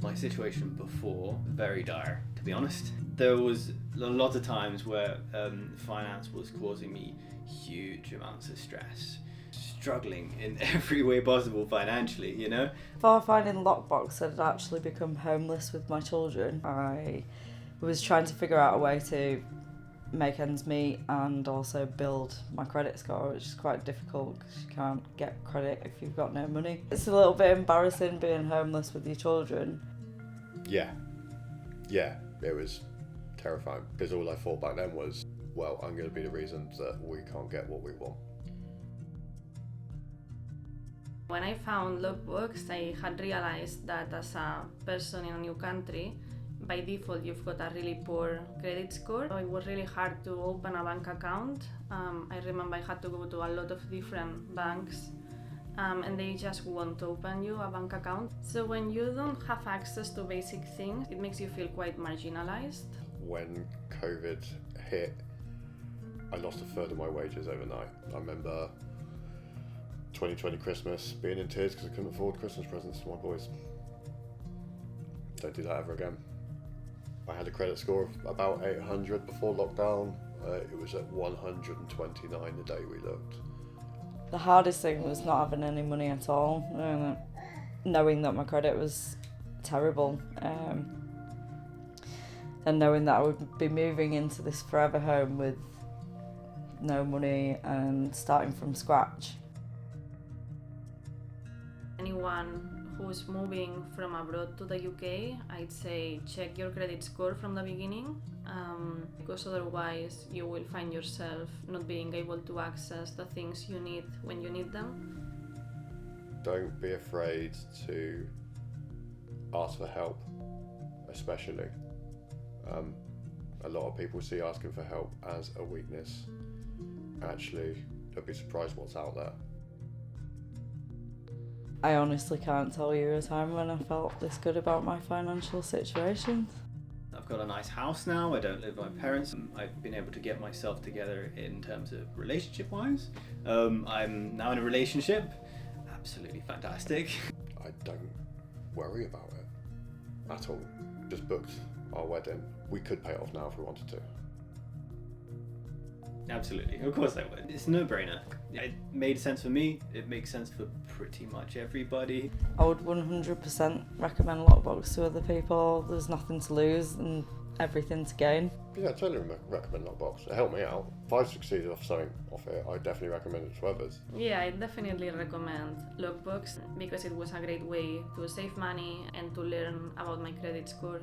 My situation before, very dire, to be honest. There was a lot of times where finance was causing me huge amounts of stress. Struggling in every way possible financially, you know? Before finding Loqbox, I'd actually become homeless with my children. I was trying to figure out a way to make ends meet and also build my credit score, which is quite difficult because you can't get credit if you've got no money. It's a little bit embarrassing being homeless with your children. Yeah, it was terrifying because all I thought back then was, well, I'm going to be the reason that we can't get what we want. When I found Loqbox, I had realized that as a person in a new country, by default you've got a really poor credit score. It was really hard to open a bank account. I remember I had to go to a lot of different banks and they just won't open you a bank account. So when you don't have access to basic things, it makes you feel quite marginalized. When COVID hit, I lost a third of my wages overnight. I remember 2020 Christmas being in tears because I couldn't afford Christmas presents for my boys. Don't do that ever again. I had a credit score of about 800 before lockdown. It was at 129 the day we looked. The hardest thing was not having any money at all, knowing that my credit was terrible, and knowing that I would be moving into this forever home with no money and starting from scratch. Anyone who's moving from abroad to the UK, I'd say check your credit score from the beginning, because otherwise you will find yourself not being able to access the things you need when you need them. Don't be afraid to ask for help, especially. A lot of people see asking for help as a weakness. Actually, they'll be surprised what's out there. I honestly can't tell you a time when I felt this good about my financial situation. I've got a nice house now, I don't live with my parents. I've been able to get myself together in terms of relationship-wise. I'm now in a relationship, absolutely fantastic. I don't worry about it at all. Just booked our wedding. We could pay it off now if we wanted to. Absolutely, of course I would. It's a no-brainer. It made sense for me, it makes sense for pretty much everybody. I would 100% recommend Loqbox to other people. There's nothing to lose and everything to gain. Yeah, I totally recommend Loqbox. It helped me out. If I've succeeded off something off it, I definitely recommend it to others. Yeah, I definitely recommend Loqbox because it was a great way to save money and to learn about my credit score.